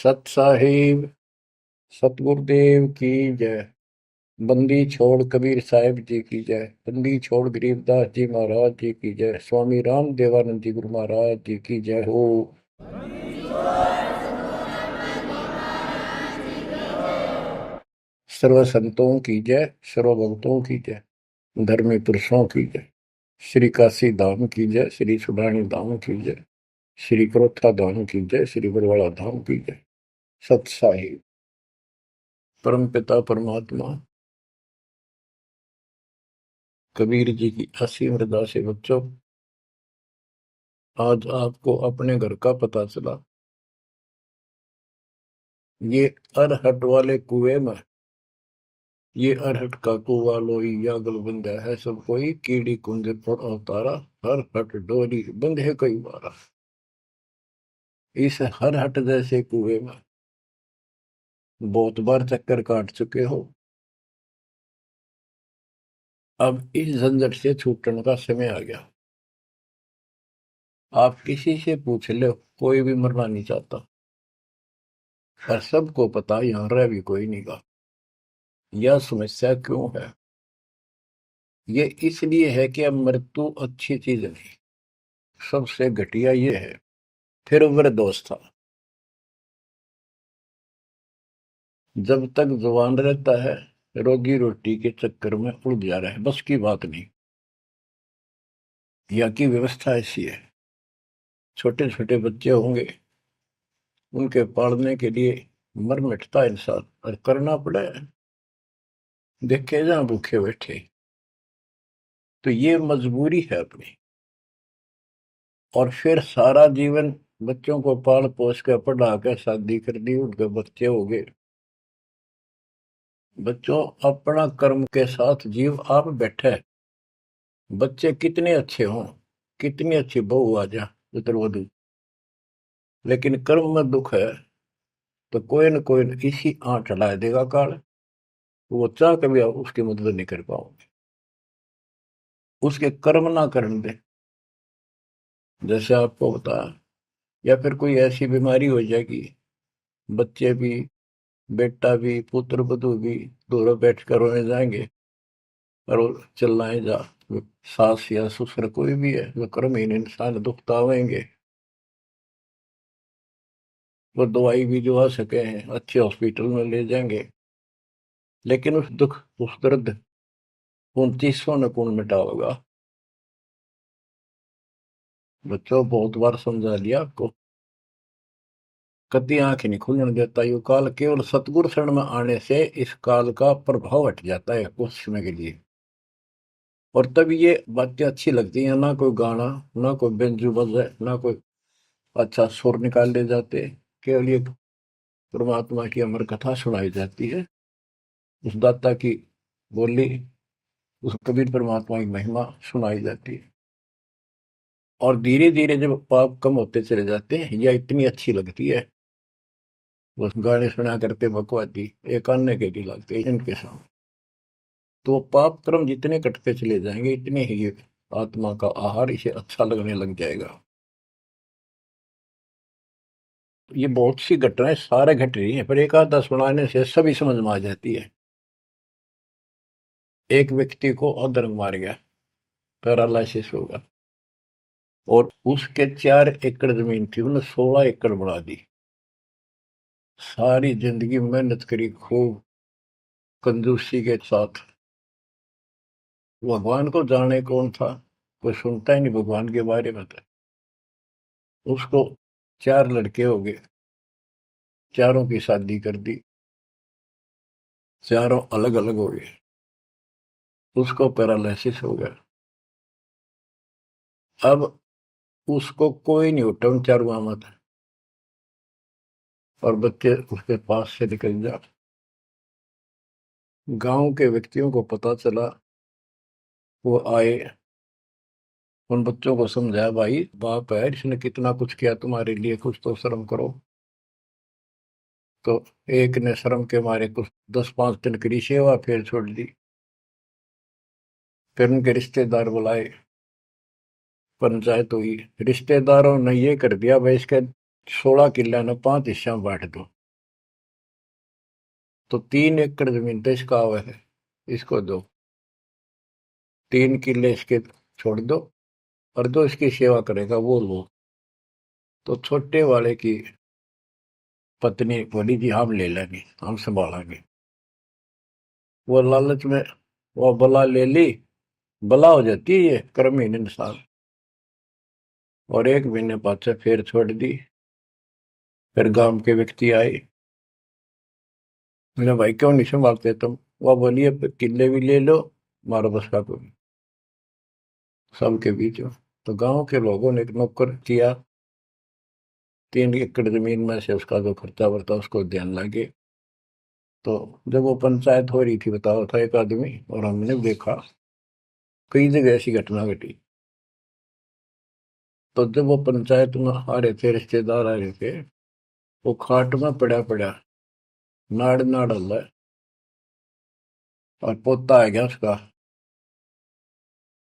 सत साहिब सतगुरुदेव की जय। बंदी छोड़ कबीर साहिब जी की जय। बंदी छोड़ गरीबदास जी महाराज जी की जय। स्वामी राम देवानंद जी गुरु महाराज जी की जय हो। सर्व संतों की जय, सर्व भक्तों की जय, धर्मी पुरुषों की जय। श्री काशी धाम की जय, श्री सुब्राणी धाम की जय, श्री क्रोथा धाम की जय, श्री बरवाड़ा धाम की जय। सत साहिब परम पिता परमात्मा कबीर जी की असीम मृदा से बच्चों, आज आपको अपने घर का पता चला। ये अरहट वाले कुएं में, ये अरहट का कुआ लोई या गलबंदा है सब कोई, कीड़ी कुंज पर अवतारा, हर हट डोरी बंधे कई बारा। इस हर हट जैसे कुएं में बहुत बार चक्कर काट चुके हो। अब इस झंझट से छूटने का समय आ गया। आप किसी से पूछ लो, कोई भी मरना नहीं चाहता, पर सबको पता यहां रह भी कोई नहीं गा। यह समस्या क्यों है? ये इसलिए है कि अब मृत्यु अच्छी चीज नहीं, सबसे घटिया ये है। फिर उम्र दोस्त था, जब तक जवान रहता है रोजी रोटी के चक्कर में उलझा रहा है, बस की बात नहीं। यहाँ की व्यवस्था ऐसी है, छोटे छोटे बच्चे होंगे, उनके पालने के लिए मर मिटता इंसान, और करना पड़े, देखे जहां भूखे बैठे। तो ये मजबूरी है अपनी। और फिर सारा जीवन बच्चों को पाल पोस कर पढ़ा कर शादी कर दी, उनके बच्चे हो गए। बच्चों, अपना कर्म के साथ जीव आप बैठे, बच्चे कितने अच्छे हों, कितनी अच्छी बहू आ जा पुत्रवधु, लेकिन कर्म में दुख है तो कोई न कोई इसी आंट चला देगा काल। वो चाह कभी आप उसकी मदद नहीं कर पाओगे, उसके कर्म ना करने दे। जैसे आपको बताया, या फिर कोई ऐसी बीमारी हो जाएगी, बच्चे भी, बेटा भी, पुत्र वधु भी दोनों बैठ कर रोने जाएंगे और वो चिल्लाए जा। सास या ससुर कोई भी है, वो कर्महीन इंसान दुख पावेंगे। वो दवाई भी जो आ सके हैं अच्छे हॉस्पिटल में ले जाएंगे, लेकिन उस दुख उस दर्द 2900 न कौन मिटा होगा। बच्चों, बहुत बार समझा लिया आपको, कभी आंख नहीं खुलने देता यो काल। केवल सतगुरु शरण में आने से इस काल का प्रभाव हट जाता है कुछ समय के लिए। और तब ये बातें अच्छी लगती हैं, ना कोई गाना, ना कोई बेंजू बजे, ना कोई अच्छा सुर निकाल ले जाते, केवल ये परमात्मा की अमर कथा सुनाई जाती है, उस दाता की बोली, उस कबीर परमात्मा की महिमा सुनाई जाती है। और धीरे धीरे जब पाप कम होते चले जाते हैं, यह इतनी अच्छी लगती है, बस गाने सुना करते बकवादी एक अन्य के लिए लगते हैं इनके सामने। तो पाप कर्म जितने कटते चले जाएंगे, इतने ही ये आत्मा का आहार इसे अच्छा लगने लग जाएगा। ये बहुत सी घटनाएं सारे घट रही हैं, पर एक आधा सुनाने से सभी समझ में आ जाती है। एक व्यक्ति को अधर्म मार गया, पैरालिसिस होगा, और उसके 4 एकड़ जमीन थी, उन्हें 16 एकड़ बढ़ा दी। सारी जिंदगी मेहनत करी खूब, कंजूसी के साथ। भगवान को जाने कौन था, कोई सुनता ही नहीं भगवान के बारे में। तो उसको 4 लड़के हो गए, चारों की शादी कर दी, चारों अलग अलग हो गए, उसको पैरालिसिस हो गया। अब उसको कोई नहीं उठा उन चारों में था, और बच्चे उसके पास से निकल जा। गांव के व्यक्तियों को पता चला, वो आए, उन बच्चों को समझाया, भाई बाप है, इसने कितना कुछ किया तुम्हारे लिए, कुछ तो शर्म करो। तो एक ने शर्म के मारे कुछ 10-5 दिन करी सेवा, फिर छोड़ दी। फिर उनके रिश्तेदार बुलाए, पंचायत हुई, रिश्तेदारों ने ये कर दिया भाई, इसके 16 किले ने 5 हिस्सा में बांट दो, तो 3 एकड़ जमीन तो इसका आवा है, इसको दो। 3 किले इसके छोड़ दो, और जो इसकी सेवा करेगा वो लो। तो छोटे वाले की पत्नी बोली जी हम ले लेंगे, हम संभालेंगे। वो लालच में वो बला ले ली। बला हो जाती है ये कर्महीन इंसान। और 1 महीने बाद से फिर छोड़ दी। फिर गांव के व्यक्ति आए, मेरा भाई क्यों नहीं संभालते तुम? वह बोलिए किले भी ले लो, मारो बस का कोई सबके बीच में। तो गांव के लोगों ने एक नौकर किया। 3 एकड़ जमीन में से उसका जो खर्चा वर्ता उसको ध्यान लगे। तो जब वो पंचायत हो रही थी, बताओ था एक आदमी, और हमने देखा कई जगह ऐसी घटना घटी। तो जब वो पंचायत में आ रहे थे, रिश्तेदार आ रहे थे, वो खाट में पड़ा पड़ा नाड़ नाड़ हल्ला है, और पोता आ गया उसका।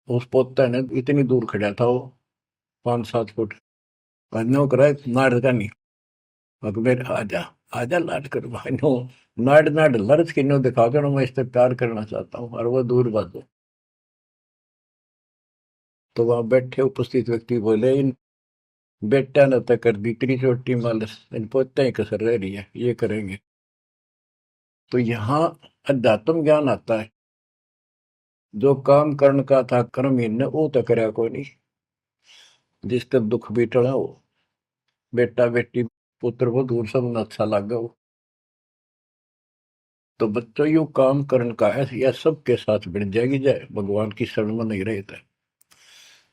उस पोते ने इतनी दूर खड़ा था वो, 5-7 फुट। नो करा नाड़ का नहीं, अकबर आजा, आजा लाट कर भाई नो। नाड़ नाड़ लर्ज की नो दिखा कर मैं इस पे प्यार करना चाहता हूँ, और वो दूर बात। तो वहां बैठे उपस्थित व्यक्ति बोले, इन बेटा ने तय कर दी इतनी छोटी मालस, इन पोते ही कसर रह रही है, ये करेंगे। तो यहाँ अध्यात्म ज्ञान आता है। जो काम करण का था कर्महीन ने वो तो करया कोई नहीं। जिसका दुख भी टला हो, बेटा बेटी पुत्र वो दूर सब न अच्छा लगा हो। तो बच्चों यू काम करण का है, यह सबके साथ बढ़ जाएगी जाए भगवान की शरण में नहीं रहता।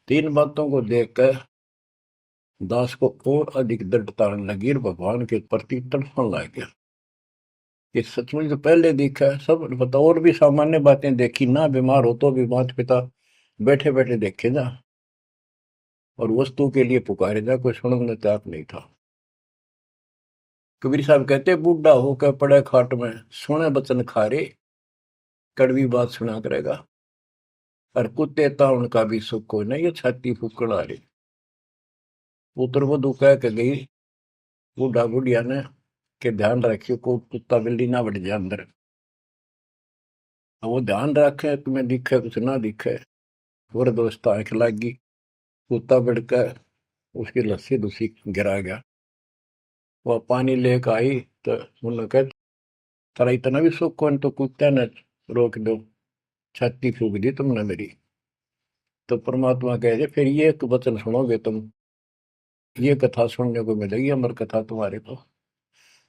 3 बातों को देखकर दास को और अधिक दृढ़ता लगी और भगवान के प्रति तड़पने लग गया। ये सचमुच तो पहले देखा है सब पता, और भी सामान्य बातें देखी ना, बीमार हो तो भी माता पिता बैठे बैठे देखे जा, और वस्तु के लिए पुकारे जा, कोई सुनने तैयार नहीं था। कबीर साहब कहते बूढ़ा होकर पड़े खाट में, सुने बचन खारे, कड़वी बात सुना करेगा। और कुत्ते ताउन का भी सुख को नहीं, ये छाती फूकड़ आ रही। पुत्र वधु कह के गई बूढ़ा बुढ़िया ने के ध्यान रखियो को कुत्ता बिल्ली ना बढ़ जाए अंदर। अब वो ध्यान रखे, तुम्हें दिखे कुछ ना दिखे। और दोस्त आंख लागी, कुत्ता बढ़कर उसकी लस्सी दूसी गिरा गया। वह पानी लेकर आई, तो उन्होंने कहा तेरा इतना भी सुख कौन, तो कुत्ते ने रोक दो, छाती फूक दी तुमने मेरी। तो परमात्मा कहे जे फिर ये एक वचन सुनोगे तुम, ये कथा सुनने को मिलेगी अमर कथा तुम्हारे को।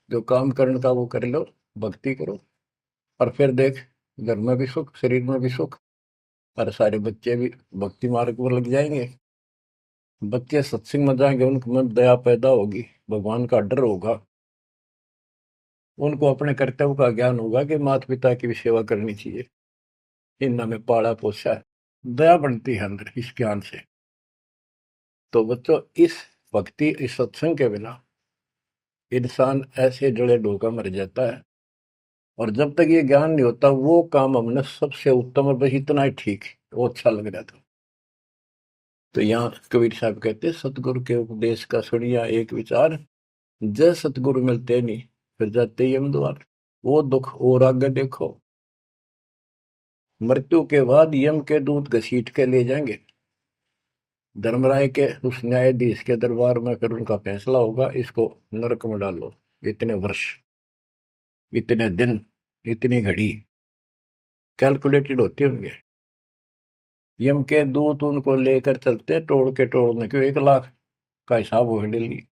जो काम करने का वो कर लो, भक्ति करो, और फिर देख घर में भी सुख, शरीर में भी सुख, और सारे बच्चे भी भक्ति मार्ग पर लग जाएंगे। बच्चे सत्संग में जाएंगे, उनमें दया पैदा होगी, भगवान का डर होगा। उनको अपने कर्तव्य का ज्ञान होगा कि माता पिता की भी सेवा करनी चाहिए, इन्होंने में पाला पोसा है। दया बनती है अंदर इस ज्ञान से। तो बच्चों इस भक्ति, इस सत्संग के बिना इंसान ऐसे जड़े डोका मर जाता है। और जब तक ये ज्ञान नहीं होता, वो काम हमने सबसे उत्तम और बस इतना ही ठीक है, वो अच्छा लग रहा था। तो यहाँ कबीर साहब कहते सतगुरु के उपदेश का सुनिया एक विचार, जय सतगुरु मिलते नहीं फिर जाते यम द्वार। वो दुख और आगे देखो, मृत्यु के बाद यम के दूत घसीट के ले जाएंगे धर्मराय के उस न्यायाधीश के दरबार में। फिर उनका फैसला होगा, इसको नरक में डालो, इतने वर्ष, इतने दिन, इतनी घड़ी कैलकुलेटेड होते होंगे। यम के दूत उनको लेकर चलते तोड़ के तोड़ने क्यों, 1 लाख का हिसाब हो डेली,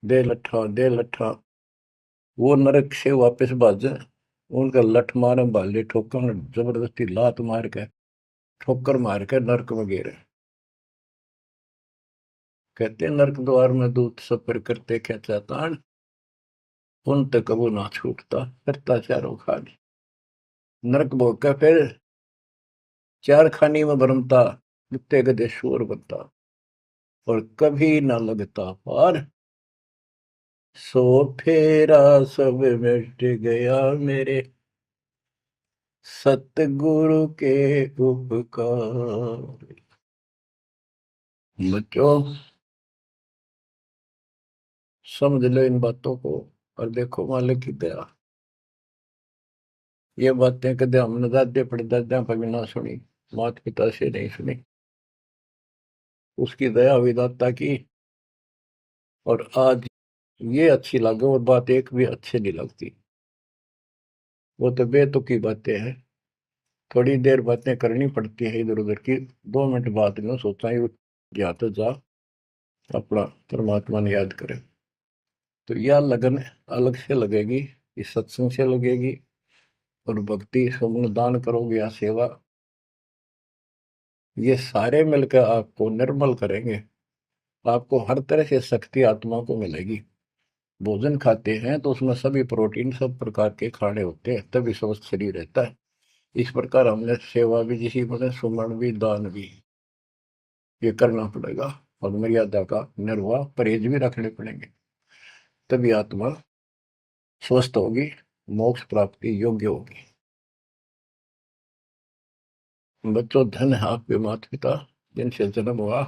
दे लट्ठा दे लट्ठा। वो नरक से वापस भाजे, उनका लठ मारे भाले ठोकर, जबरदस्ती लात मार के ठोकर मार के नरक में गिरे। कहते नरक द्वार में दूत सफर करते क्या तान, उन तक कबू ना छूटता, करता चारों खाली। नरक भोग का फिर 4 खानी में भरमता, कुत्ते गधे शोर बनता, और कभी ना लगता पार। सो फेरा सब मिट गया मेरे सतगुरु के उपकार। बच्चों समझ लो इन बातों को और देखो मालिक की दया। ये बातें कदे हमने दादे परदादा पर भी ना सुनी, माता पिता से नहीं सुनी। उसकी दया विदाता की। और आज ये अच्छी लगे और बात एक भी अच्छी नहीं लगती। वो तो बेतुकी बातें हैं। थोड़ी देर बातें करनी पड़ती है इधर उधर की, 2 मिनट बाद में सोचा ही जा तो जा अपना परमात्मा ने याद करे। तो यह लगन अलग से लगेगी, इस सत्संग से लगेगी। और भक्ति सुमन दान करोगे या सेवा, ये सारे मिलकर आपको निर्मल करेंगे। आपको हर तरह से शक्ति आत्मा को मिलेगी। भोजन खाते हैं तो उसमें सभी प्रोटीन सब प्रकार के खाने होते हैं, तभी स्वस्थ शरीर रहता है। इस प्रकार हमने सेवा भी जिसी बने, सुमन भी, दान भी, ये करना पड़ेगा। और मर्यादा का निर्वाह परहेज भी रखने पड़ेंगे, तभी आत्मा स्वस्थ होगी, मोक्ष प्राप्ति योग्य होगी। बच्चों, धन है आपके माता पिता जिनसे जन्म हुआ।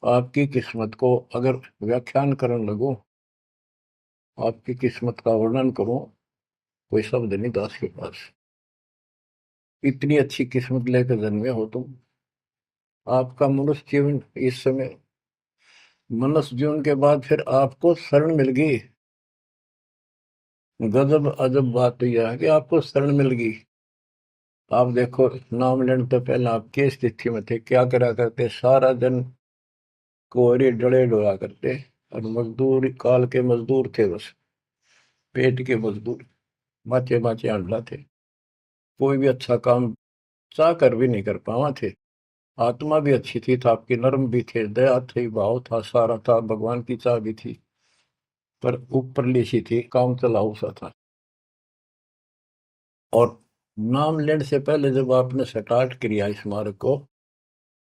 आपकी किस्मत को अगर व्याख्यान करने लगो, आपकी किस्मत का वर्णन करूं, कोई शब्द नहीं दास के पास। इतनी अच्छी किस्मत लेकर जन्मे हो तुम। आपका मनुष्य जीवन इस समय, मनुष्य जीवन के बाद फिर आपको शरण मिल गई। गजब अजब बात तो यह है कि आपको शरण मिल गई। आप देखो, नाम लेने तो पहले आप किस स्थिति में थे, क्या करा करते, सारा दिन कोहरे डले डोला करते। और मजदूर, काल के मजदूर थे, बस पेट के मजदूर, माचे माचे आंडला थे। कोई भी अच्छा काम चाह कर भी नहीं कर पावा थे। आत्मा भी अच्छी थी, था आपकी नर्म भी थे, दया थी, भाव था, सारा था, भगवान की चाह भी थी। पर ऊपरली सी थी, काम चलाऊ सा था। और नाम लेने से पहले जब आपने स्टार्ट किया इस मार्ग को,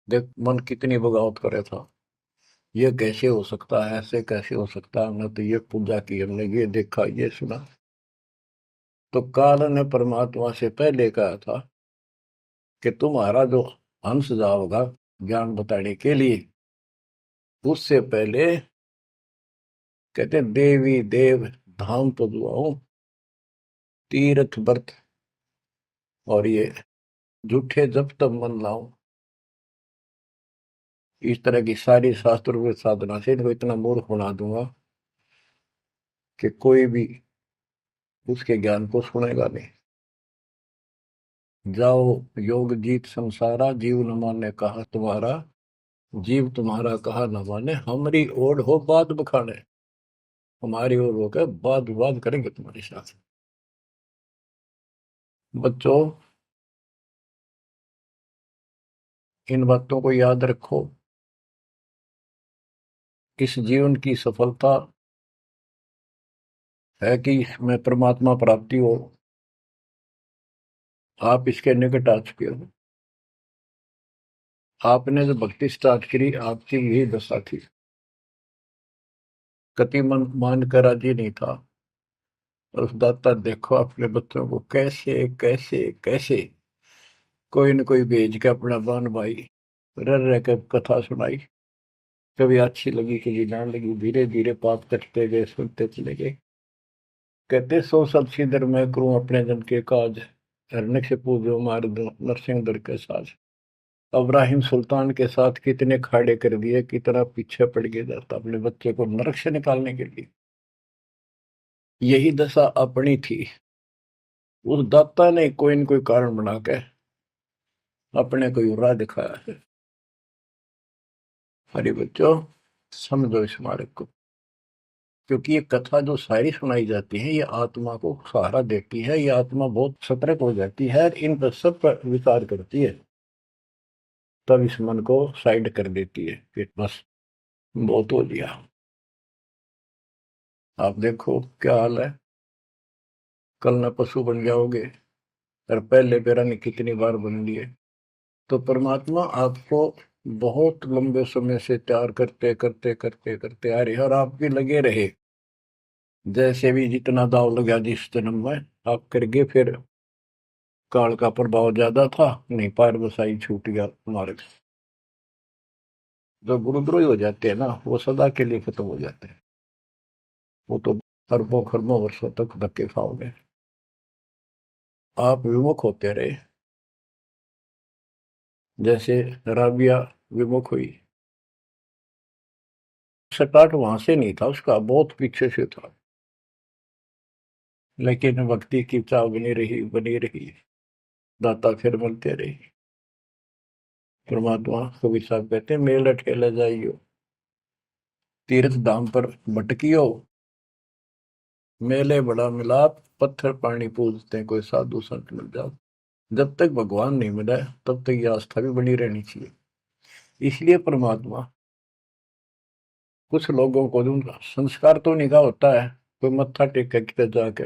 देख मन कितनी बगावत करे था। ये कैसे हो सकता है, ऐसे कैसे हो सकता है, हमने तो ये पूजा की, हमने ये देखा, ये सुना। तो काल ने परमात्मा से पहले कहा था कि तुम्हारा जो हंस जाओगा ज्ञान बताने के लिए, उससे पहले कहते देवी देव धाम तो दुआओ, तीर्थ व्रत और ये झूठे जब तब मन लाओ। इस तरह की सारी शास्त्र साधना से इनको इतना मूर्ख बना दूंगा कि कोई भी उसके ज्ञान को सुनेगा नहीं। जाओ योग जीत संसारा, जीव न माने कहा तुम्हारा, जीव तुम्हारा कहा न माने, हमारी ओर हो बात बखाने। हमारी ओर होकर बात विवाद करेंगे तुम्हारे साथ। बच्चों, इन बातों को याद रखो। इस जीवन की सफलता है कि इसमें परमात्मा प्राप्ति हो। आप इसके निकट आ चुके हो। आपने जो भक्ति स्टार्ट करी, आपकी यही दशा थी। कति मन मान कर राजी नहीं था। और उस दाता देखो अपने बच्चों को कैसे कैसे कैसे कोई न कोई भेज के अपना बान भाई रह रह कर कथा सुनाई। कभी अच्छी लगी, कभी ना लगी, धीरे धीरे पाप कटते गए, सुनते चले गए। कहते सो सब सिदर मैं करूं अपने जन के काज, हरने से पूजो मार दो नरसिंह दर के साज। इब्राहिम सुल्तान के साथ कितने खाड़े कर दिए, कितना पीछे पड़ गया जाता अपने बच्चे को नरक से निकालने के लिए। यही दशा अपनी थी। उस दाता ने कोई न कोई कारण बना के अपने को राह दिखाया है। हरी बच्चों, समझो इस मार्ग को। क्योंकि ये कथा जो सारी सुनाई जाती है, ये आत्मा को सहारा देती है। ये आत्मा बहुत सतर्क हो जाती है, इन पर सब पर विचार करती है, तब इस मन को साइड कर देती है कि बस बहुत हो लिया। आप देखो क्या हाल है, कल न पशु बन जाओगे, और पहले पेरानी कितनी बार बन लिए। तो परमात्मा आपको बहुत लंबे समय से तैयार करते करते करते करते आ रहे और आप भी लगे रहे। जैसे भी जितना दाव लगा जिस जन्म में आप करके, फिर काल का प्रभाव ज्यादा था, नहीं पार बसाई छूट गया मार्ग। जो गुरुद्रोही हो जाते हैं ना, वो सदा के लिए खत्म हो जाते हैं। वो तो अरबों खरबों वर्षों तक धक्के खाओगे। आप विमुख होते रहे, जैसे राबिया विमुख हुई। स्टार्ट वहां से नहीं था उसका, बहुत पीछे से था, लेकिन भक्ति की चाह बनी रही बनी रही। दाता फिर मिलते रहे। परमात्मा कबीर साहब कहते हैं, मेल अठेला जाइयो, तीर्थ धाम पर भटकियो, मेले बड़ा मिलाप, पत्थर पानी पूजते कोई साधु संत मिल जाओ। जब तक भगवान नहीं मिला है, तब तक ये आस्था भी बनी रहनी चाहिए। इसलिए परमात्मा कुछ लोगों को जो संस्कार तो निकाह होता है, कोई मत्था टेक के किधर जाके,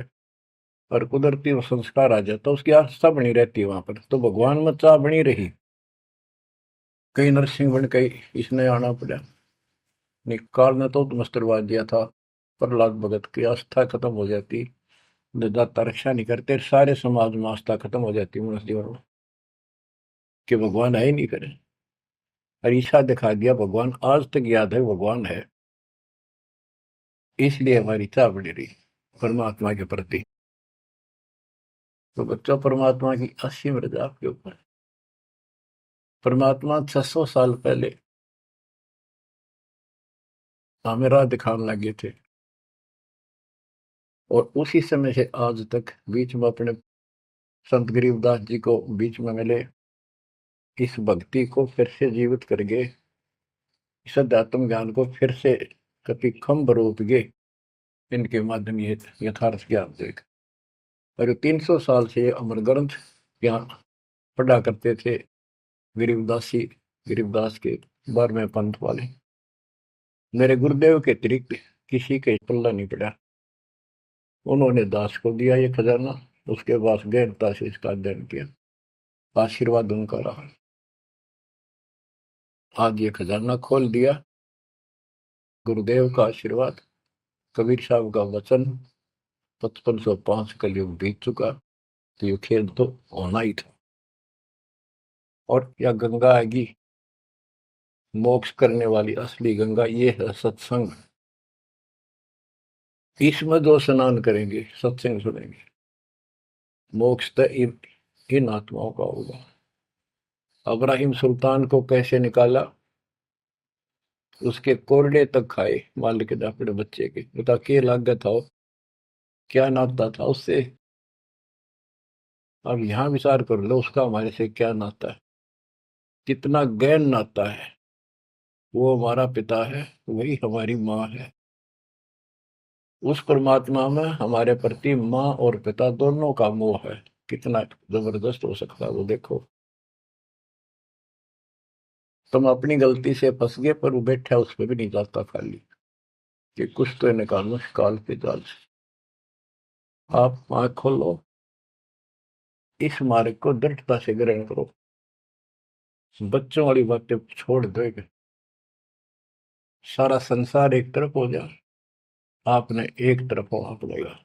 और कुदरती वो संस्कार आ जाता, उसकी आस्था बनी रहती है वहां पर, तो भगवान में चाह बनी रही। कई नरसिंह बन के इसने आना पड़ा। निकाल ने तो मस्टरवा दिया था, प्रहलाद भगत की आस्था खत्म हो जाती, दाता रक्षा नहीं करते, सारे समाज में आस्था खत्म हो जाती मनुष्य जीवन में, कि भगवान है ही नहीं करे। अरीसा दिखा दिया भगवान, आज तक याद है भगवान है। इसलिए हमारी चाह बनी रही परमात्मा के प्रति। तो बच्चों, परमात्मा की असीम रजा आपके ऊपर। परमात्मा 600 साल पहले हमें राह दिखाने लगे थे, और उसी समय से आज तक बीच में अपने संत गरीबदास जी को बीच में मिले, इस भक्ति को फिर से जीवित कर गए, इस अध्यात्म ज्ञान को फिर से कभी खम्भ रोप गए। इनके माध्यम ये यथार्थ ज्ञान देख, और 300 साल से अमर ग्रंथ यहाँ पढ़ा करते थे गरीबदासी, गरीबदास के 12वें पंथ वाले। मेरे गुरुदेव के अतिरिक्त किसी के पल्ला नहीं पड़ा। उन्होंने दास को दिया ये खजाना, उसके बाद गहनता से इसका अध्ययन किया, आशीर्वाद उनका रहा। आज ये खजाना खोल दिया, गुरुदेव का आशीर्वाद, कबीर साहब का वचन, 5505 कलयुग बीत चुका, तो ये खेल तो होना ही था। और यह गंगा आएगी, मोक्ष करने वाली असली गंगा, ये है सत्संग। इसमें जो स्नान करेंगे, सत्संग सुनेंगे, मोक्ष तो इन आत्माओं का होगा। अब्राहिम सुल्तान को कैसे निकाला, उसके कोरडे तक खाए मालिक ने अपने बच्चे के, बता के लागत था, क्या नाता था उससे। अब यहाँ विचार कर लो, उसका हमारे से क्या नाता है, कितना गहन नाता है। वो हमारा पिता है, वही हमारी माँ है। उस परमात्मा में हमारे प्रति माँ और पिता दोनों का मोह है, कितना जबरदस्त हो सकता है वो देखो। तुम अपनी गलती से फंस गए, पर वो बैठा उस पर भी नहीं जाता खाली, कि कुछ तो निकालो काल के जाल से। आप आंख खोलो, इस मार्ग को दृढ़ता से ग्रहण करो, बच्चों वाली बातें छोड़ दोगे, सारा संसार एक तरफ हो जाए, आपने एक तरफ होना पड़ेगा।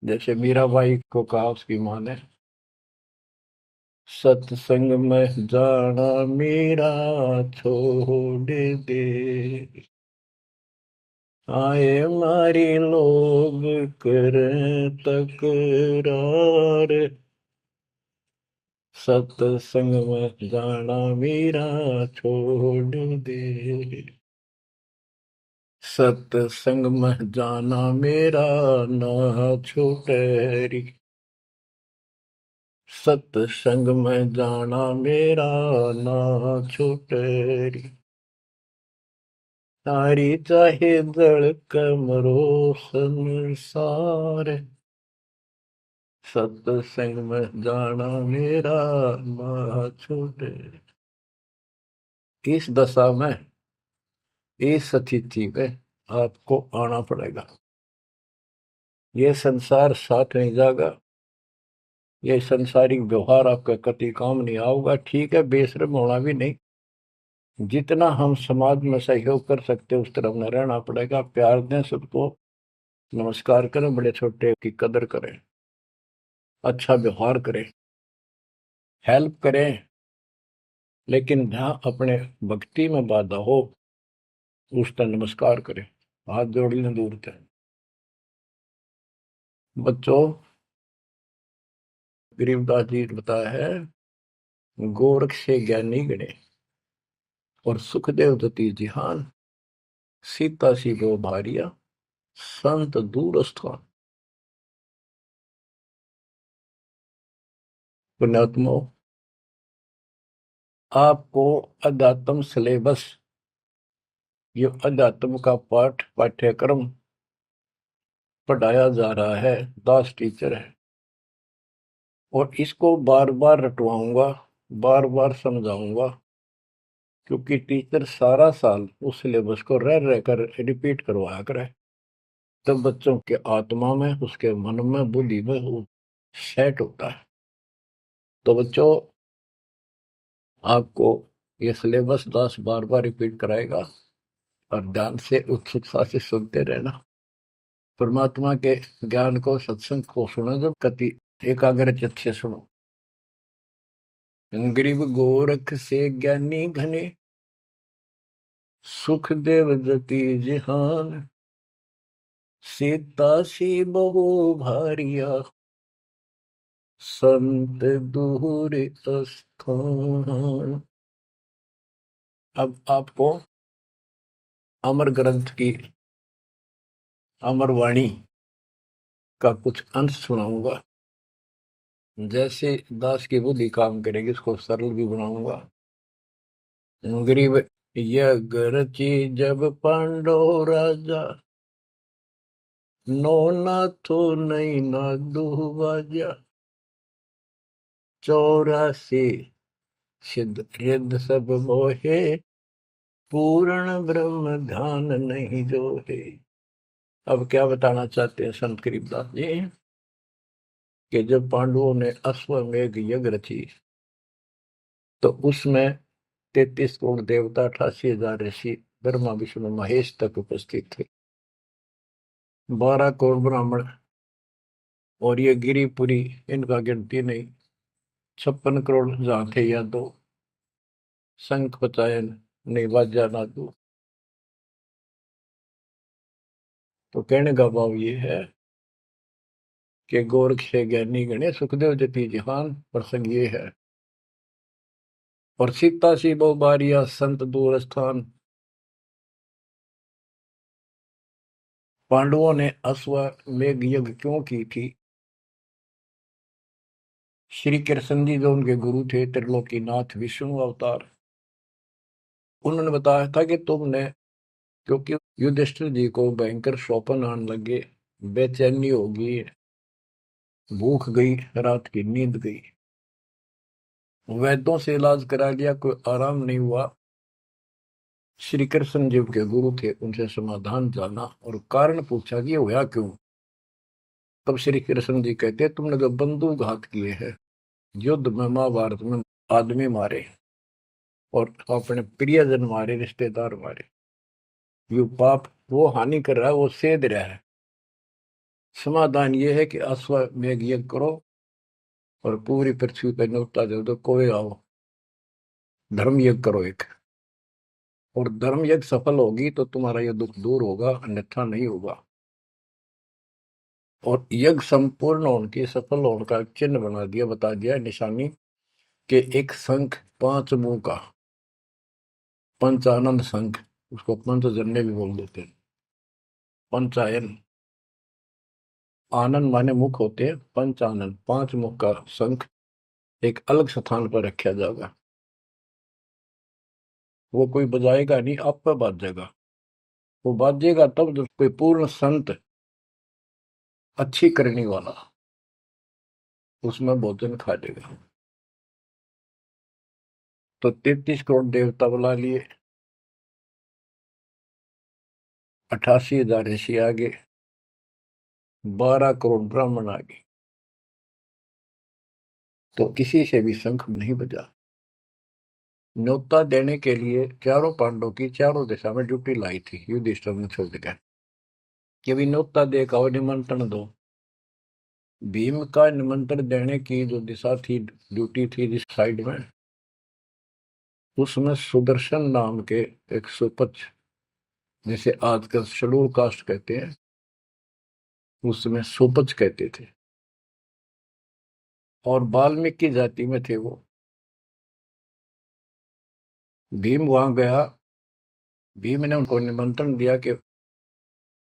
जैसे मीराबाई को कहा उसकी माँ ने, सत्संग में जाना मीरा छोड़ दे, आए मारी लोग कर तकरार, सत्संग में जाना मीरा छोड़ दे, सत्संग में जाना मेरा ना छूटे री, सत्संग में जाना मेरा ना छूटे री, तारी चाहे जड़ कमरो संसार, सत्संग में जाना मेरा ना छूटे। इस दशा में, इस स्थिति में आपको आना पड़ेगा। ये संसार साथ नहीं जाएगा, ये संसारिक व्यवहार आपका कति काम नहीं आऊगा। ठीक है, बेशर्म होना भी नहीं, जितना हम समाज में सहयोग कर सकते उस तरफ में रहना पड़ेगा। प्यार दें सबको, नमस्कार करें, बड़े छोटे की कदर करें, अच्छा व्यवहार करें, हेल्प करें, लेकिन जहाँ अपने भक्ति में बाधा हो उसका नमस्कार करे, हाथ जोड़ लें दूर थे। बच्चों, गरीबदास जी ने बताया है, गोरख से ज्ञानी गणे और सुखदेव दती जिहान, सीता सी गो भारिया संत दूर स्थान। पुण्यात्मो, आपको अध्यात्म सिलेबस, ये अध्यात्म का पाठ्यक्रम पढ़ाया जा रहा है, दास टीचर है, और इसको बार बार रटवाऊंगा, बार बार समझाऊंगा, क्योंकि टीचर सारा साल उस सिलेबस को रह रह कर रिपीट करवाया करे, तब बच्चों के आत्मा में, उसके मन में, बुद्धि में वो सेट होता है। तो बच्चों, आपको ये सिलेबस दास बार बार रिपीट कराएगा, और ध्यान से उत्सुकता से सुनते रहना। परमात्मा के ज्ञान को, सत्संग को सुनो, जब कति एकाग्र चित्त से सुनो। गरीब गोरख से ज्ञानी घने, सुख देव जति जिहान, सीता सी बहु भारिया संत दूर स्थान। अब आपको अमर ग्रंथ की अमर वाणी का कुछ अंश सुनाऊंगा। जैसे दास की बुद्धि काम करेगी, इसको सरल भी बनाऊंगा। गरीब, यज्ञ रची जब पांडव राजा, नो नाथो नहीं नादू बाजा, 84 सिद्ध रिद्ध सब मोहे, पूर्ण ब्रह्म ध्यान नहीं जो है। अब क्या बताना चाहते हैं संत गरीबदास जी, कि जब पांडवों ने अश्वमेध यज्ञ रची, तो उसमें 33 करोड़ देवता, 88,000 ऋषि, ब्रह्मा विष्णु महेश तक उपस्थित थे, 12 करोड़ ब्राह्मण, और ये गिरिपुरी, इनका गिनती नहीं, 56 करोड़ जहां थे या दो, शंख पचायन नहीं बाजा ना दो। तो कहने का भाव ये है कि गोरख से ज्ञानी गणे, सुखदेव जति जिहान, प्रसंग ये है। और सीता सी बहु बारिया संत दूर स्थान। पांडवों ने अश्वमेध यज्ञ क्यों की थी? श्री कृष्ण जी जो उनके गुरु थे, त्रिलोकीनाथ विष्णु अवतार, उन्होंने बताया था कि तुमने, क्योंकि युधिष्ठिर जी को भयंकर शोपन आने लगे, बेचैनी होगी, भूख गई, रात की नींद गई, वैद्यों से इलाज करा लिया, कोई आराम नहीं हुआ। श्री कृष्ण जी के गुरु थे, उनसे समाधान जाना और कारण पूछा कि ये हुआ क्यों। तब श्री कृष्ण जी कहते, तुमने जो बंदूक घात किए हैं, युद्ध में, महाभारत में आदमी मारे और अपने प्रियजन मारे, रिश्तेदार मारे, ये पाप वो हानि कर रहा है, वो सेध रहा है। समाधान ये है कि अश्वमेध यज्ञ करो और पूरी पृथ्वी पर न्योता दे दो, कोई आओ, धर्म यज्ञ करो एक, और धर्म यज्ञ सफल होगी तो तुम्हारा ये दुख दूर होगा, अन्यथा नहीं होगा। और यज्ञ संपूर्ण होने की, सफल होने का चिन्ह बना दिया, बता दिया निशानी, कि एक शंख 5 मुंह का, पंचानंद शंख, उसको पंचजन्य भी बोल देते हैं। पंचायन, आनंद माने मुख होते हैं, पंचानंद 5 मुख का शंख एक अलग स्थान पर रखा जाएगा। वो कोई बजाएगा नहीं, आप पर बाजेगा। वो बाजेगा तब जब कोई पूर्ण संत, अच्छी करने वाला उसमें भोजन खा लेगा। तो 33 करोड़ देवता बुला लिए, 88,000 ऋषि आगे, 12 करोड़ ब्राह्मण आगे, तो किसी से भी शंख नहीं बजा। न्योता देने के लिए चारों पांडवों की चारों दिशा में ड्यूटी लाई थी, युधिष्ठिर ने छोड़ दिया कि भी न्योता दे का निमंत्रण दो। भीम का निमंत्रण देने की जो दिशा थी, ड्यूटी थी जिस साइड में, उसमें सुदर्शन नाम के एक सुपच, जिसे आजकल शेड्यूल कास्ट कहते हैं, उसमें सुपच कहते थे, और वाल्मीकि जाति में थे वो। भीम वहां गया। भीम ने उनको निमंत्रण दिया कि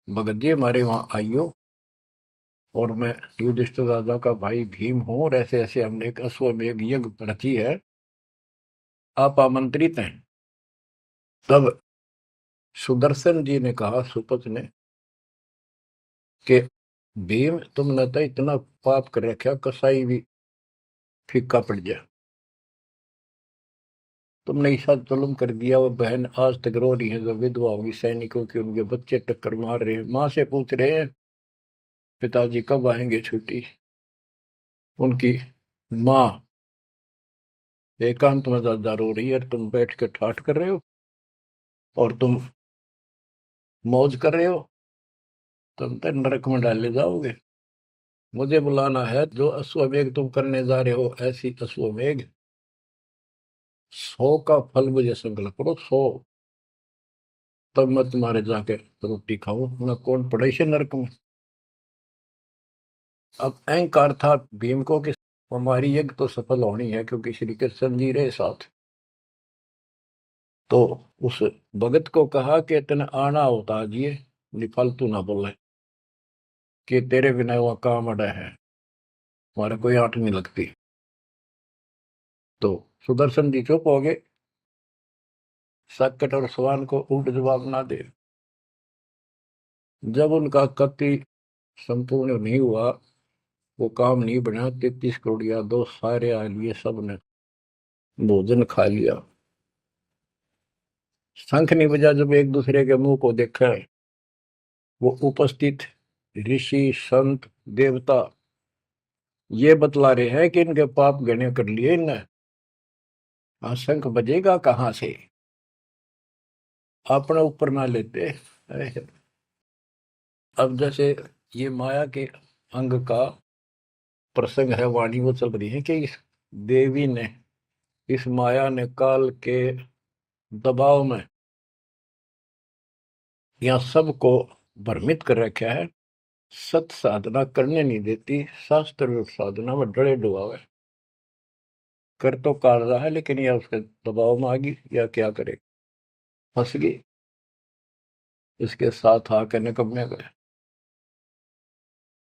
भगत जी हमारे वहां आइयो, और मैं युधिष्ठिर राजा का भाई भीम हूं, और ऐसे ऐसे हमने एक अश्वमेध यज्ञ रची है, आप आमंत्रित हैं। तब सुदर्शन जी ने कहा, सुपच ने, कि भीम तुमने तो इतना पाप कर रखा, कसाई भी फीका पड़ गया, तुमने ऐसा जुल्म कर दिया। वो बहन आज तक रो रही है, जो विधवा होगी सैनिकों की, उनके बच्चे टक्कर मार रहे हैं, माँ से पूछ रहे हैं पिताजी कब आएंगे छुट्टी। उनकी माँ एकांत में ज्यादा रो रही है, तुम बैठ के ठाठ कर रहे हो और तुम मौज कर रहे हो, तुम तो नरक में डाले जाओगे। मुझे बुलाना है, जो अश्वमेध तुम करने जा रहे हो, ऐसी अश्वमेध 100 का फल मुझे संकल्प करो, 100, तब मैं तुम्हारे जाके रोटी खाऊं, मैं कौन पड़े से नरक में। अब अहंकार था भीम को कि हमारी यज्ञ तो सफल होनी है, क्योंकि श्री कृष्ण जी रहे साथ। तो उस भगत को कहा कि तेने आना होता जी, फालतू ना बोले, कि तेरे बिना वह काम अड़ा है, हमारे कोई आंट नहीं लगती। तो सुदर्शन जी चुप हो गए, सकट और सवाल को उल्ट जवाब ना दे। जब उनका कति संपूर्ण नहीं हुआ, वो काम नहीं बना, 33 करोड़ यादव सारे आ लिए, सबने भोजन खा लिया। शंख नहीं बजा, जब एक दूसरे के मुंह को देखा, वो उपस्थित ऋषि संत देवता ये बतला रहे हैं कि इनके पाप गणे कर लिए इनने। शंख बजेगा कहाँ से, अपने ऊपर ना लेते। अब जैसे ये माया के अंग का प्रसंग है, वाणी वो चल रही है कि इस देवी ने, इस माया ने काल के दबाव में यहाँ सबको भ्रमित कर रखा है, सत साधना करने नहीं देती, शास्त्र साधना में डरे डुबावे। कर तो काल रहा है, लेकिन यह उसके दबाव में आ गई, या क्या करे, फंस गई, इसके साथ आकर निकम्मे गए।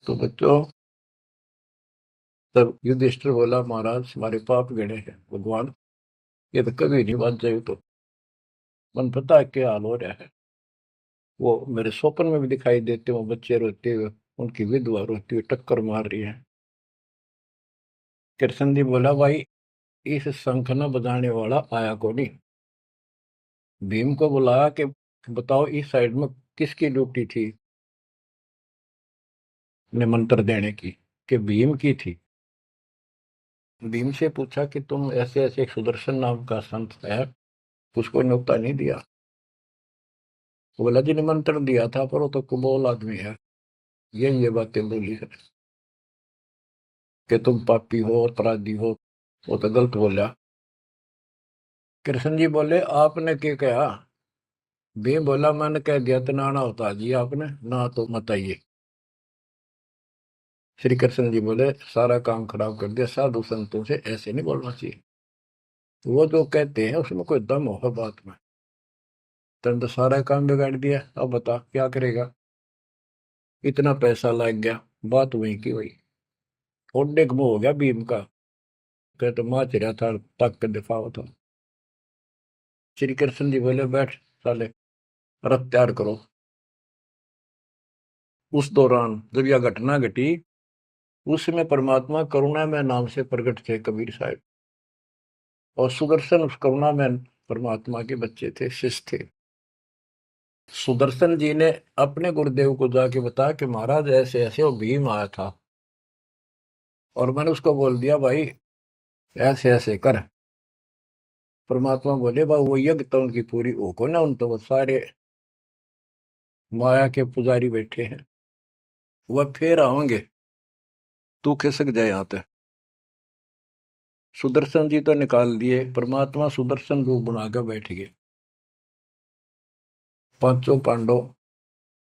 तो बच्चों, तब युधिष्ठिर बोला, महाराज हमारे पाप गिने हैं भगवान, ये तो कभी नहीं बच जाए। तो मन पता है क्या हाल हो रहा है, वो मेरे स्वप्न में भी दिखाई देते, वो बच्चे रोते हुए, उनकी विधवा रोती हुई टक्कर मार रही है। कृष्ण जी बोला, भाई इस शंख न बजाने वाला आया को नहीं। भीम को बुलाया कि बताओ इस साइड में किसकी ड्यूटी थी निमंत्रण देने की, कि भीम की थी। भीम से पूछा कि तुम ऐसे ऐसे एक सुदर्शन नाम का संत है, उसको न्योता नहीं दिया। वो बोला, जी निमंत्रण दिया था, पर वो तो कुबोल आदमी है, ये बातें बोली है कि तुम पापी हो, अपराधी हो, वो तो गलत बोला। कृष्ण जी बोले, आपने क्या कहा। भीम बोला, मैंने कह दिया तो नाना होता जी, आपने ना तो मत आइए। श्री कृष्ण जी बोले, सारा काम खराब कर दिया, साधु संतों से ऐसे नहीं बोलना चाहिए, वो जो कहते हैं उसमें कोई दम होगा बात में। तुम तो सारा काम बिगाड़ दिया, अब बता क्या करेगा। इतना पैसा लग गया, बात वही की वही, थोड़े मुंह हो गया भीम का, कह तो माच रहा था, तक के दिफा था। श्री कृष्ण जी बोले, बैठ साले, रथ तैयार करो। उस दौरान जब यह घटना घटी, उसमें परमात्मा करुणा में नाम से प्रकट थे कबीर साहब, और सुदर्शन उस करुणा में परमात्मा के बच्चे थे, शिष्य थे। सुदर्शन जी ने अपने गुरुदेव को जाके बताया कि महाराज ऐसे ऐसे वो भीम आया था, और मैंने उसको बोल दिया, भाई ऐसे ऐसे कर। परमात्मा बोले, बा वो यज्ञ तो उनकी पूरी हो को ना, उन तो वो सारे माया के पुजारी बैठे हैं, वह फिर आओगे, तू खिसक जाए यहाँ पे। सुदर्शन जी तो निकाल दिए, परमात्मा सुदर्शन रूप बनाकर बैठ गए। पांचों पांडव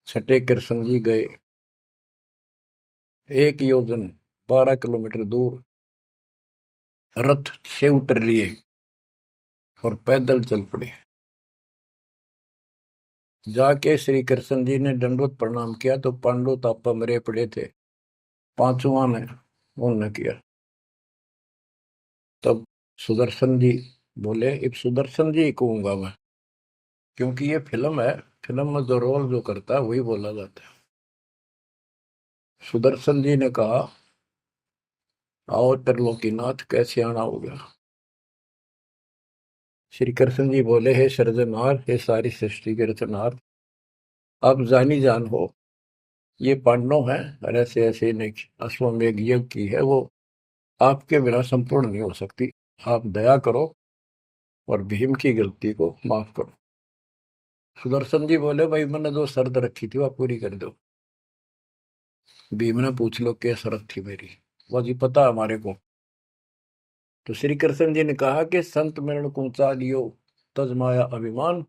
छठे कृष्ण जी गए 1 योजन 12 किलोमीटर दूर, रथ से उतर लिए और पैदल चल पड़े। जाके श्री कृष्ण जी ने दंडवत प्रणाम किया तो पांडव तापा मरे पड़े थे, पांचवा ने उन्होंने किया। तब सुदर्शन जी बोले, एक सुदर्शन जी कहूंगा मैं, क्योंकि ये फिल्म है, फिल्म में जो रोल जो करता है वही बोला जाता है। सुदर्शन जी ने कहा, आओ त्रिलोकीनाथ, कैसे आना हो गया। श्री कृष्ण जी बोले, हे सृजनहार, हे सारी सृष्टि के रचनहार, आप जानी जान हो, ये पांडव हैं और ऐसे ऐसे ने अश्वमेध यज्ञ की है, वो आपके बिना संपूर्ण नहीं हो सकती। आप दया करो और भीम की गलती को माफ करो। सुदर्शन जी बोले, भाई मैंने जो शर्त रखी थी वह पूरी कर दो। भीम ने पूछ लो क्या शर्त थी मेरी, वो जी पता हमारे को। तो श्री कृष्ण जी ने कहा कि संत मरण को ऊंचा लियो, तज माया अभिमान,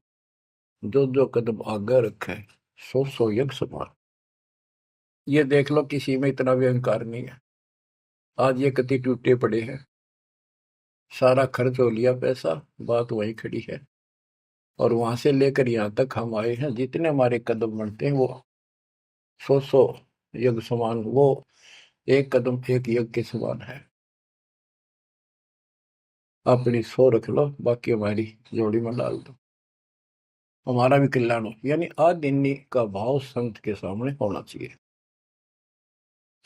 जो जो कदम आगे रखे, सो सो यज्ञ समान। ये देख लो, किसी में इतना भी अहंकार नहीं है। आज ये कति टूटे पड़े हैं, सारा खर्च हो लिया पैसा, बात वहीं खड़ी है। और वहां से लेकर यहाँ तक हम आए हैं, जितने हमारे कदम बढ़ते हैं वो सौ सौ यज्ञ समान, वो एक कदम एक यज्ञ के समान है। अपनी सौ रख लो, बाकी हमारी जोड़ी में डाल दो, हमारा भी कल्याण हो। यानी आदिन्य का भाव संत के सामने होना चाहिए।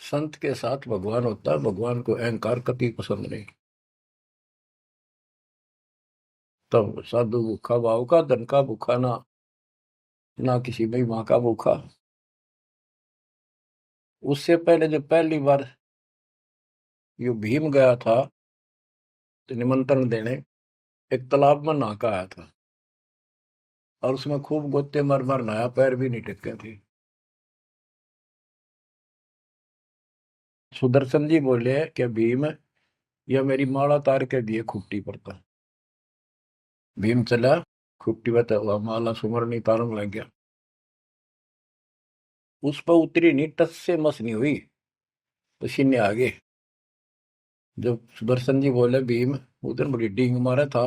संत के साथ भगवान होता है, भगवान को अहंकार कति पसंद नहीं। तब साधु भूखा भाव का, धन का भूखा ना, ना किसी में माँ का भूखा। उससे पहले जब पहली बार यो भीम गया था तो निमंत्रण देने, एक तालाब में नहा का आया था और उसमें खूब गोते मर मर नहाया, पैर भी नहीं टिके थे। सुदर्शन जी बोले कि भीम, यह मेरी माला तार के दिए खुट्टी पर था। भीम चला, खुट्टी पर तो माला सुमरनी तारन लग गया। उस पर उतरी नहीं, टस से मस नहीं हुई, पसीने आ गए। जब सुदर्शन जी बोले, भीम उधर बड़ी डींग मारा था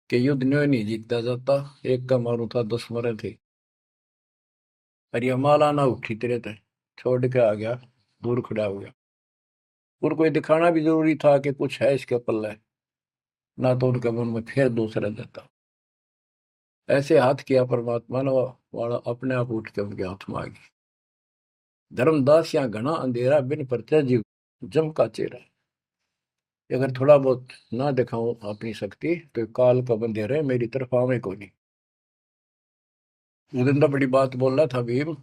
कि युद्ध न्यों नहीं जीता जाता, एक का मारू था 10 मरे थे। और ये माला ना उठी तेरे थे, छोड़ के आ गया, दूर खड़ा हो गया। उनको ये दिखाना भी जरूरी था कि कुछ है इसके पल्ले, ना तो उनके मन में फिर दूसरा देता। ऐसे हाथ किया परमात्मा ने, वाला अपने आप उठ के उनके हाथ में आ गई। धर्मदास या घना अंधेरा, बिन परचा जीव जम का चेहरा। अगर थोड़ा बहुत ना दिखाऊं अपनी शक्ति तो काल का बंधेरे मेरी तरफ आवे को नहीं। उस दिन तो बड़ी बात बोल रहा था भीम,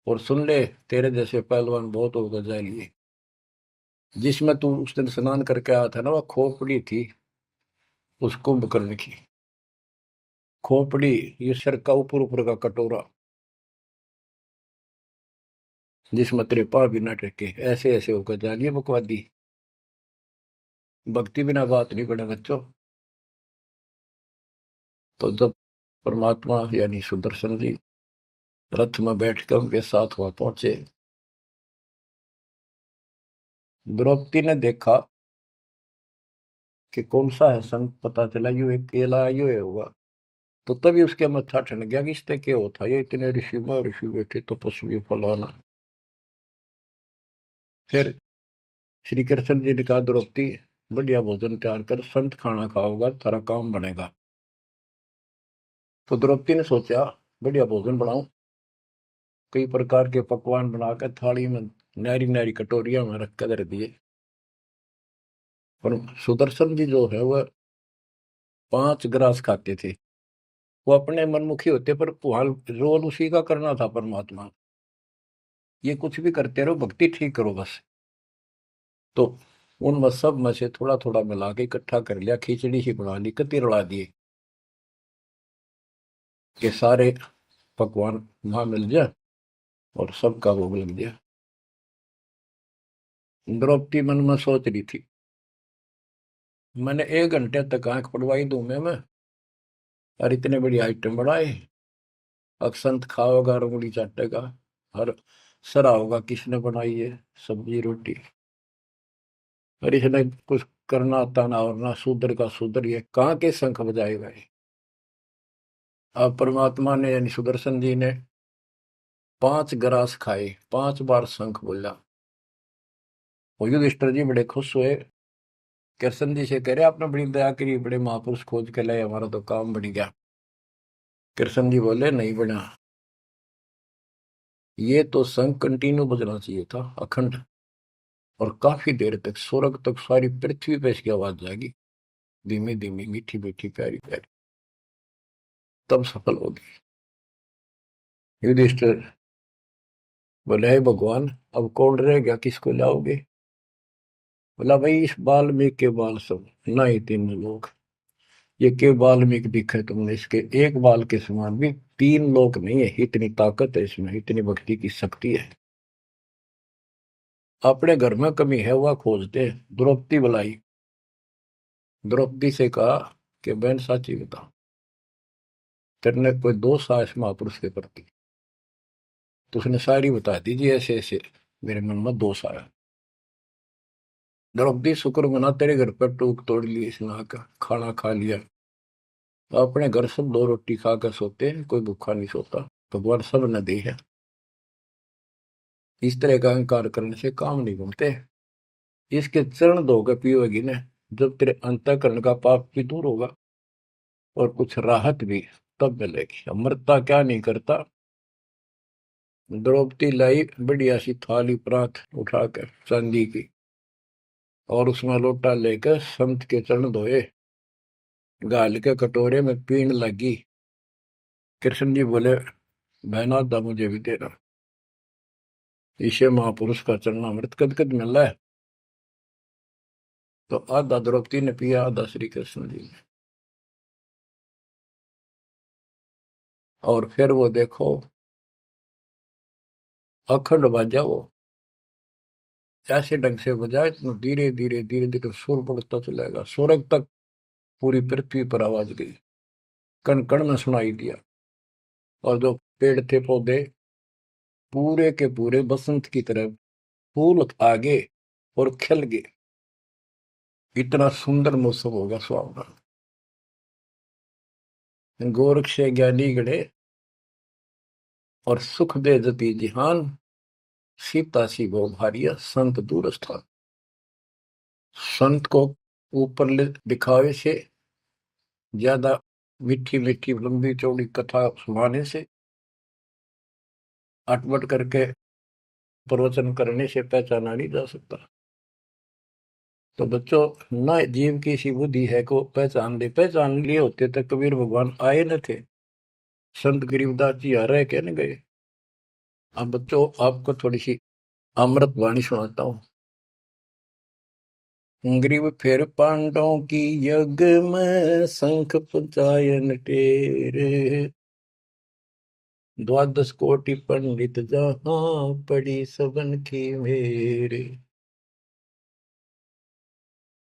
और सुन ले, तेरे जैसे पहलवान बहुत होगा जाए लिए। जिसमें तू उस दिन स्नान करके आया था ना, वह खोपड़ी थी उस कुंभकर्ण की। खोपड़ी, ये सिर का ऊपर ऊपर का कटोरा, जिसमें तेरे पाँव भी न टेके, ऐसे ऐसे होकर जानिए बकवादी। भक्ति बिना बात नहीं बने बच्चों। तो जब परमात्मा यानी सुदर्शन जी रथ में बैठकर उनके साथ वहां पहुंचे, द्रौपदी ने देखा कि कौन सा है संत, पता चला यू एक केला यू है होगा। तो तभी उसके मत्था ठन गया कि इससे क्या होता, ये इतने ऋषि में ऋषि बैठे तपस्वी फलाना। फिर श्री कृष्ण जी ने कहा, द्रौपदी बढ़िया भोजन तैयार कर, संत खाना खाओगा तारा काम बनेगा। तो द्रौपदी ने सोचा, बढ़िया भोजन बनाऊं, कई प्रकार के पकवान बनाकर थाली में नारी नारी कटोरिया में रख कर दिए। और सुदर्शन जी जो है वह 5 ग्रास खाते थे। वो अपने मनमुखी होते, पर रोल उसी का करना था परमात्मा। ये कुछ भी करते रहो, भक्ति ठीक करो बस। तो उन सब में से थोड़ा थोड़ा मिला के इकट्ठा कर लिया, खिचड़ी ही बना ली, कति रला दिए कि सारे पकवान वहां मिल जाए और सबका भोग लग गया। द्रौपदी मन में सोच रही थी, मैंने 1 घंटे तक आंख पड़वाई दूं मैं और इतने बड़ी आइटम बढ़ाए। अक्संत खाओगा और उंगली चाटेगा और सरा होगा किसने बनाई है सब्जी रोटी। और इसने कुछ करना आता ना और ना शूद्र का शूद्र, ये कहाँ के शंख बजाएगा ये। अब परमात्मा ने यानी सुदर्शन जी ने 5 ग्रास खाए, 5 बार शंख बोला। वो युधिष्ठिर जी बड़े खुश हुए, कृष्ण जी से कह रहे आपने बड़ी दया करी, बड़े महापुरुष खोज के लाए, हमारा तो काम बढ़ गया। कृष्ण जी बोले नहीं बना, ये तो शंख कंटिन्यू बजना चाहिए था अखंड, और काफी देर तक स्वर्ग तक सारी पृथ्वी पे इसकी आवाज जाएगी, धीमी धीमी मीठी मीठी प्यारी प्यारी, तब सफल होगी। युधिष्ठिर बोले हे भगवान अब कौन रह गया, किसको लाओगे। बोला भाई इस वाल्मीकि के बाल सब ना ही 3 लोग, ये के वाल्मीकि दिखे तुमने, इसके एक बाल के समान भी 3 लोग नहीं है, इतनी ताकत है इसमें, इतनी भक्ति की शक्ति है। अपने घर में कमी है वह खोजते। द्रौपदी बुलाई, द्रौपदी से कहा कि बहन साची बता, तेरे कोई दोष आया इस महापुरुष के प्रति। तो उसने सारी बता दी जी, ऐसे ऐसे मेरे मन में दोष आया। द्रौपदी शुक्र मना तेरे घर पर टूक तोड़ ली, इसने आकर खाना खा लिया। अपने घर सब 2 रोटी खा कर सोते हैं, कोई भूखा नहीं सोता, भगवान सब न दे है। इस तरह का अहंकार करने से काम नहीं बनते। इसके चरण धोकर पियोगी ना, जब तेरे अंतःकरण का पाप भी दूर होगा और कुछ राहत भी तब मिलेगी। अमृता क्या नहीं करता। द्रौपदी लाई बढ़िया सी थाली परात उठाकर चांदी की, और उसमें लोटा लेकर संत के चरण धोए, गाल के कटोरे में पीण लगी। कृष्ण जी बोले बहना दा मुझे भी देना, इसे महापुरुष का चरणामृत कद कद मिल रहा है। तो आधा द्रौपदी ने पिया, आधा श्री कृष्ण जी ने। और फिर वो देखो अखंड बाजा वो ऐसे ढंग से बजाए, इतना धीरे धीरे धीरे धीरे सुर बढ़ता चलेगा, स्वर्ग तक पूरी पृथ्वी पर आवाज गई, कण कण में सुनाई दिया। और जो पेड़ थे पौधे पूरे के पूरे बसंत की तरह फूल आ गए और खिल गए, इतना सुंदर मौसम होगा सुहावना। गोरख से ज्ञानी गढ़े और सुख दे जति जिहान, सीता सी गो भारिया संत दूर स्थान। संत को ऊपर दिखावे से ज्यादा मीठी मीठी लंबी चौड़ी कथा सुनाने से, अटपट करके प्रवचन करने से पहचाना नहीं जा सकता। तो बच्चों ना जीव की सी बुद्धि है को पहचान दे, पहचान लिए होते तो कबीर भगवान आए न थे, संत गरीबदास जी आ रहे कहने गए। अब बच्चों आपको थोड़ी सी अमृत वाणी सुनाता हूँ। ग्रीव फिर पांडवों की यज्ञ में शंख पंचायन टेरे, 12 कोटि पंडित जहां पड़ी सबन की मेरे।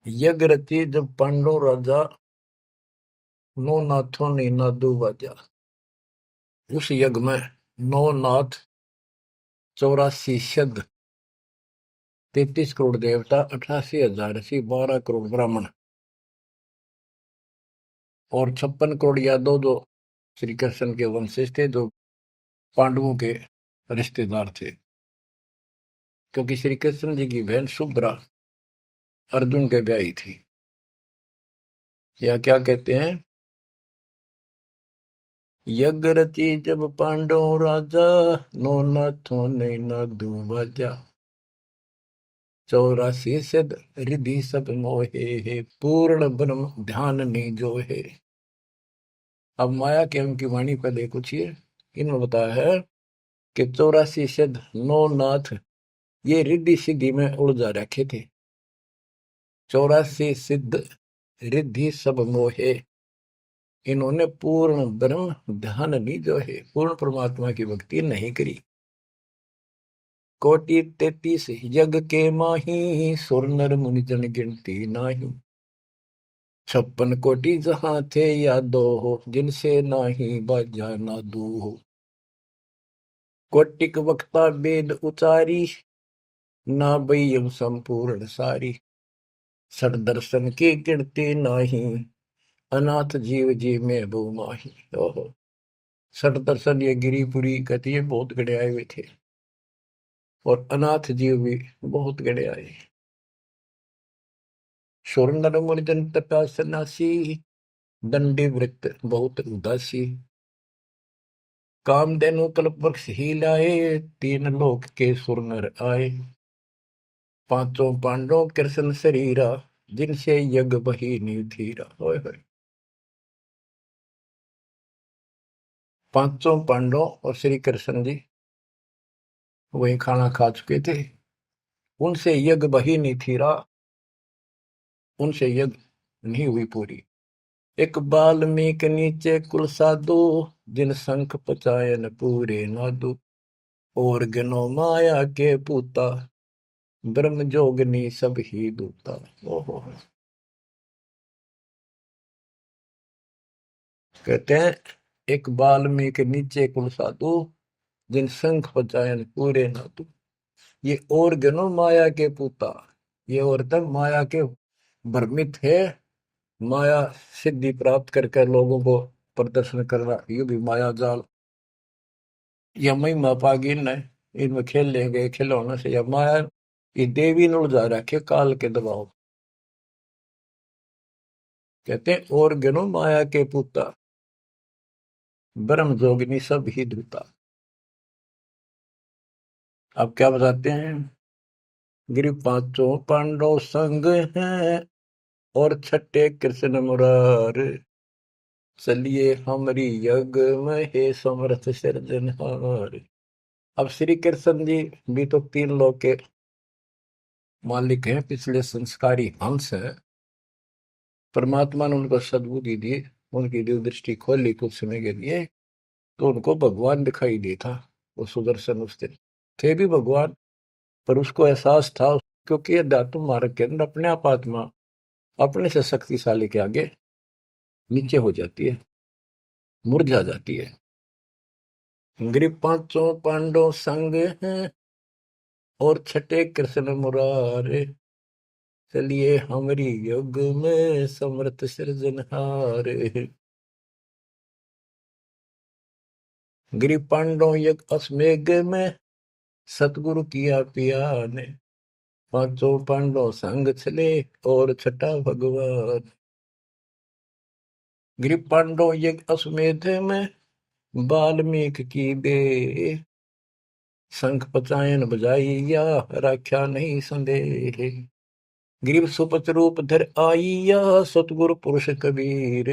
यज्ञ रची जब पांडव राजा, नौ नाथों ने नादू बाजा। उस यज्ञ में 9 नाथ, 84 सिद्ध, 33 करोड़ देवता, 88,000 ऋषि, 12 करोड़ ब्राह्मण और 56 करोड़ यादव जो श्री कृष्ण के वंशज थे, जो पांडवों के रिश्तेदार थे। क्योंकि श्री कृष्ण जी की बहन सुभद्रा अर्जुन के ब्याही थी। या क्या कहते हैं, यज्ञ रची जब पांडव राजा, नो नाथों ने नादू बाजा। 84 सिद्ध रिधि सब मोहे, पूर्ण ब्रह्म ध्यान नहीं जो है। अब माया के उनकी वाणी पर देखो छिए, इन्होंने बताया है कि 84 सिद्ध 9 नाथ ये रिद्धि सिद्धि में उलझा रखे थे। 84 सिद्ध रिद्धि सब मोहे, इन्होंने पूर्ण ब्रह्म ध्यान नहीं जो है, पूर्ण परमात्मा की भक्ति नहीं करी। कोटि 33 यज्ञ के माही, सुर नर मुनि जन गिनती नाही। 56 कोटि जहां थे यादो हो, जिनसे नाही बाजा ना दू हो। कोटिक वक्ता वेद उचारी, ना बयम संपूर्ण सारी। सर दर्शन की गिनती नाही, अनाथ जीव जी में बहु माही। ओहो। सठ दर्शन ये गिरिपुरी कहती है बहुत गड़े आए हुए थे, और अनाथ जीव भी बहुत गड़े आए। सुर नर मुरजन तपा सन्यासी, दंडी वृत्त बहुत उदासी। कामधेनु कल्प वृक्ष ही लाए, तीन लोक के सुर नर आए। पांचों पांडवों कृष्ण शरीरा, जिनसे यज्ञ बही निधीरा। होय होय। पांचों पांडव और श्री कृष्ण जी वही खाना खा चुके थे, उनसे यज्ञ बही नहीं थीरा, उनसे यज्ञ नहीं हुई पूरी। एक बाल्मीक नीचे कुल साधु, जिन शंख पचायन पूरे नादु। और गनो माया के पूता, ब्रह्म जोगनी सब ही दूता। ओहो। कहते हैं एक बाल्मीक नीचे कुल साधु, जिन शंख पचायन पूरे नादु। ये और गनो माया के पूता, ये औरतें माया के भ्रमित है, माया सिद्धि प्राप्त करके लोगों को प्रदर्शन करना, ये भी माया जाल। या महिमा पागी न, इनमें खेल ले गए खिलौने से, या माया ये देवी ने उलझा रखे काल के दबाव। कहते हैं और गनो माया के पूता, ब्रह्म जोगिनी सब ही धूता। अब क्या बताते हैं, गिरि पांचों पांडव संग हैं, और छठे कृष्ण मुरार। चलिए हमारी यज्ञ में हे समर्थ सिरजनहार। अब श्री कृष्ण जी भी तो तीन लोक के मालिक हैं, पिछले संस्कारी हंस है। परमात्मा ने उनको सद्बुद्धि दी, उनकी दिव्य दृष्टि खोली कुछ समय के लिए, तो उनको भगवान दिखाई दे था। वो सुदर्शन उस दिन थे भी भगवान, पर उसको एहसास था, क्योंकि अध्यात्म मार्ग के अंदर अपने आप आत्मा अपने से शक्तिशाली के आगे नीचे हो जाती है, मुरझा जाती है। गिरि पांचों पांडव संग हैं, और छठे कृष्ण मुरारे। चलिए हमारी युग में समर्थ सृजनहार। गिरि पांडव यज्ञ अश्वमेघ में, सतगुरु किया पिया ने। पांचों पांडव संग चले, और छठा भगवान। गिरि पांडव यज्ञ अश्वमेध में, वाल्मीक की बे। शंख पचायन बजाइया, राख्या नहीं संदेह। गिरिव सुपच रूप धर आइया, सतगुरु पुरुष कबीर।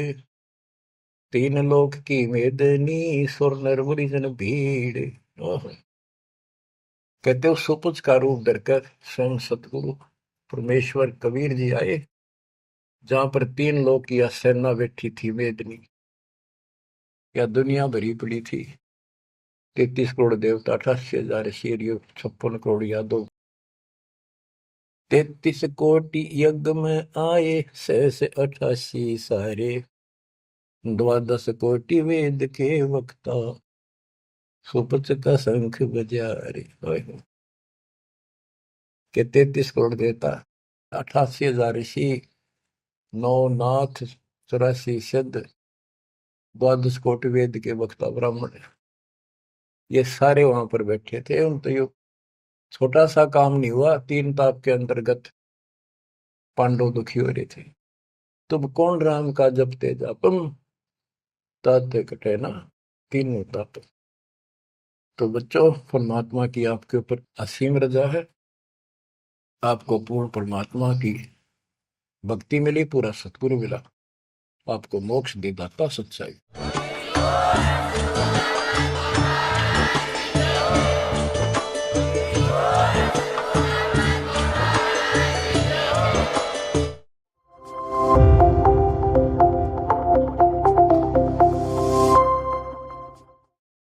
तीन लोक की मेदनी, सुर नर मुनि जन भीड़। कहते हो सुपुच का रूप धरकर स्वयं सतगुरु परमेश्वर कबीर जी आए, जहां पर तीन लोक की सेना बैठी थी मेदनी, या दुनिया भरी पड़ी थी। 33 करोड़ देवता, 88,000 शेरियो, 56 करोड़ यादव। 33 कोटि यज्ञ में आए, 688 सारे। 12 कोटि वेद के वक्ता, सुपच का शंख बजा रे। के 33 करोड़ देवता, 88,000 ऋषि, 9 नाथ, 84 सिद्ध, 12 कोटि वेद के वक्ता ब्राह्मण, ये सारे वहां पर बैठे थे। उन तो ये छोटा सा काम नहीं हुआ, 3 ताप के अंतर्गत पांडव दुखी हो रहे थे। तुम कौन राम का जपते जापम, ताते कटे ना तीनों ताप। तो बच्चों, परमात्मा की आपके ऊपर असीम रजा है, आपको पूर्ण परमात्मा की भक्ति मिली, पूरा सतगुरु मिला, आपको मोक्ष दी दाता सच्चाई।